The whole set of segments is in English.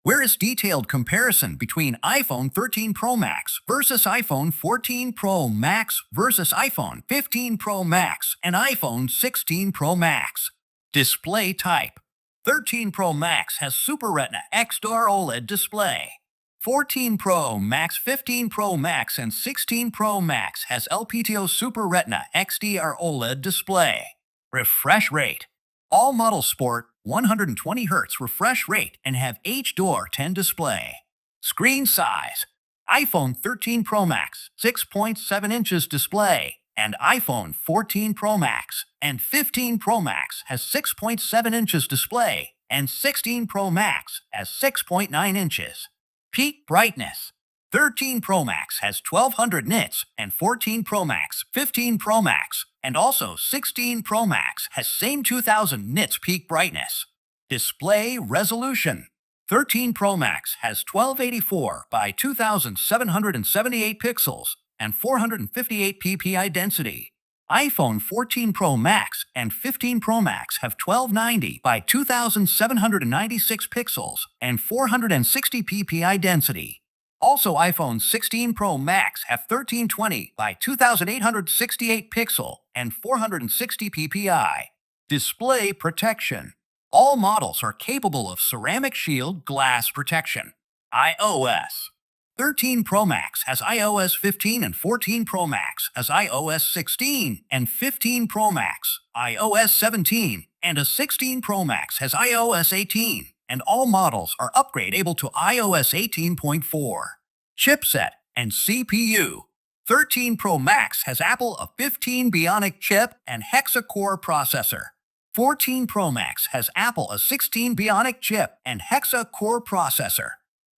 Where is detailed comparison between iPhone 13 Pro Max versus iPhone 14 Pro Max versus iPhone 15 Pro Max and iPhone 16 Pro Max. Display type. 13 Pro Max has Super Retina XDR OLED display. 14 Pro Max, 15 Pro Max, and 16 Pro Max has LPTO Super Retina XDR OLED display. Refresh rate. All models sport 120Hz refresh rate and have HDR10 display. Screen size. iPhone 13 Pro Max 6.7 inches display and iPhone 14 Pro Max and 15 Pro Max has 6.7 inches display and 16 Pro Max has 6.9 inches. Peak brightness. 13 Pro Max has 1200 nits and 14 Pro Max, 15 Pro Max, and also 16 Pro Max has same 2000 nits peak brightness. Display resolution. 13 Pro Max has 1284 by 2778 pixels and 458 ppi density. iPhone 14 Pro Max and 15 Pro Max have 1290 by 2796 pixels and 460 ppi density. Also, iPhone 16 Pro Max have 1320 by 2868 pixel and 460 ppi. Display protection. All models are capable of ceramic shield glass protection. iOS. 13 Pro Max has iOS 15 and 14 Pro Max has iOS 16 and 15 Pro Max, iOS 17, and a 16 Pro Max has iOS 18, and all models are upgrade-able to iOS 18.4. Chipset and CPU. 13 Pro Max has Apple a 15 Bionic chip and hexa-core processor. 14 Pro Max has Apple a 16 Bionic chip and hexa-core processor.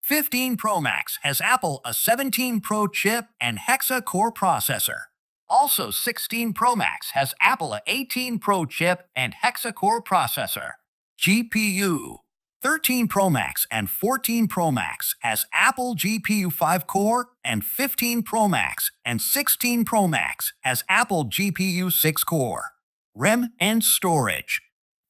15 Pro Max has Apple a 17 Pro chip and hexa-core processor. Also, 16 Pro Max has Apple a 18 Pro chip and hexa-core processor. GPU. 13 Pro Max and 14 Pro Max has Apple GPU 5-core and 15 Pro Max and 16 Pro Max has Apple GPU 6-core. RAM and storage.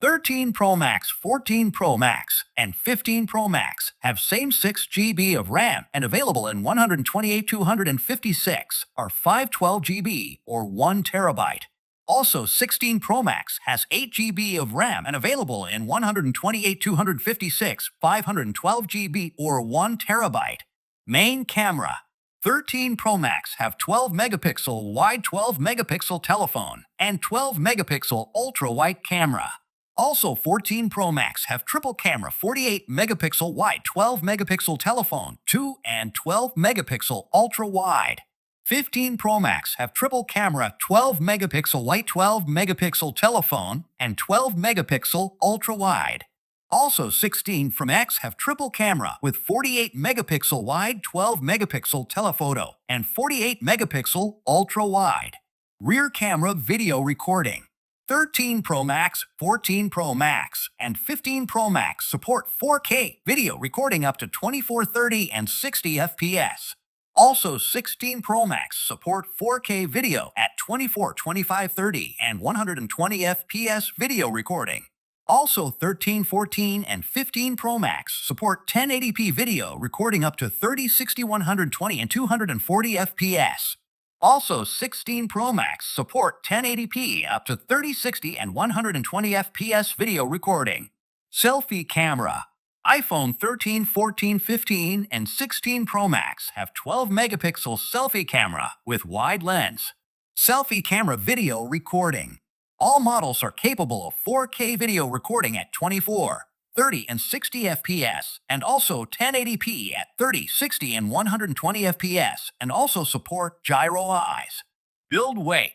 13 Pro Max, 14 Pro Max, and 15 Pro Max have same 6 GB of RAM and available in 128, 256, or 512 GB or 1 terabyte. Also, 16 Pro Max has 8 GB of RAM and available in 128, 256, 512 GB or 1 terabyte. Main camera. 13 Pro Max have 12 megapixel wide 12 megapixel telephone and 12 megapixel ultra-wide camera. Also, 14 Pro Max have triple camera 48 megapixel wide 12 megapixel telephone 2 and 12 megapixel ultra-wide. 15 Pro Max have triple camera 12 megapixel wide 12 megapixel telephone and 12 megapixel ultra-wide. Also, 16 Pro Max have triple camera with 48 megapixel wide 12 megapixel telephoto and 48 megapixel ultra-wide. Rear camera video recording. 13 Pro Max, 14 Pro Max, and 15 Pro Max support 4K video recording up to 2430 and 60 FPS. Also, 16 Pro Max support 4K video at 24, 25, 30, and 120 FPS video recording. Also, 13, 14, and 15 Pro Max support 1080p video recording up to 30, 60, 120, and 240 FPS. Also, 16 Pro Max support 1080p up to 30, 60, and 120 FPS video recording. Selfie camera. iPhone 13, 14, 15, and 16 Pro Max have 12 megapixel selfie camera with wide lens. Selfie camera video recording. All models are capable of 4K video recording at 24, 30, and 60 FPS, and also 1080p at 30, 60, and 120 FPS, and also support gyro eyes. Build weight.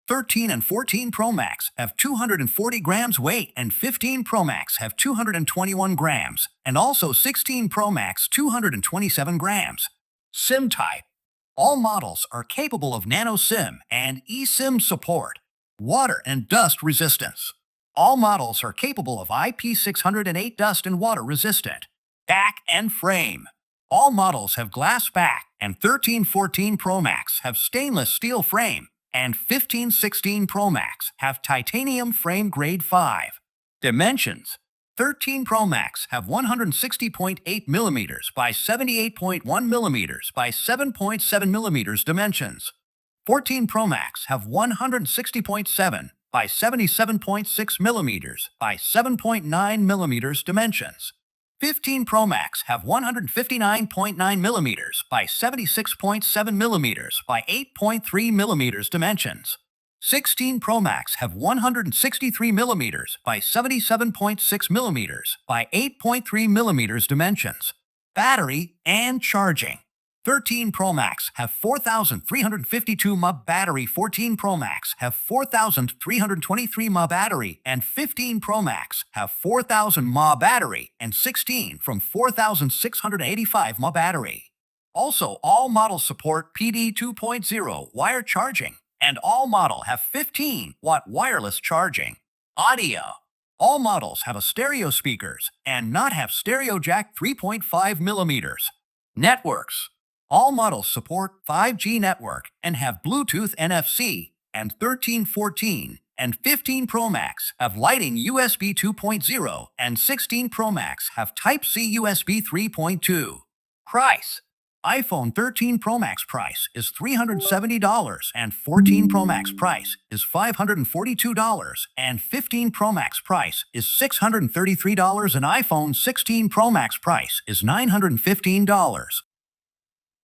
13 and 14 Pro Max have 240 grams weight, and 15 Pro Max have 221 grams, and also 16 Pro Max 227 grams. SIM type. All models are capable of nano SIM and eSIM support. Water and dust resistance. All models are capable of IP608 dust and water resistant. Back and frame. All models have glass back, and 13-14 Pro Max have stainless steel frame, and 15-16 Pro Max have titanium frame grade 5. Dimensions. 13 Pro Max have 160.8 millimeters by 78.1 millimeters by 7.7 millimeters dimensions. 14 Pro Max have 160.7 by 77.6 millimeters by 7.9 millimeters dimensions. 15 Pro Max have 159.9 millimeters by 76.7 millimeters by 8.3 millimeters dimensions. 16 Pro Max have 163 millimeters by 77.6 millimeters by 8.3 millimeters dimensions. Battery and charging. 13 Pro Max have 4,352 mAh battery, 14 Pro Max have 4,323 mAh battery, and 15 Pro Max have 4,000 mAh battery, and 16 from 4,685 mAh battery. Also, all models support PD 2.0 wire charging, and all models have 15-watt wireless charging. Audio. All models have a stereo speakers and not have stereo jack 3.5 millimeters. Networks. All models support 5G network and have Bluetooth NFC, and 13, 14, and 15 Pro Max have Lightning USB 2.0, and 16 Pro Max have Type-C USB 3.2. Price. iPhone 13 Pro Max price is $370, and 14 Pro Max price is $542, and 15 Pro Max price is $633, and iPhone 16 Pro Max price is $915.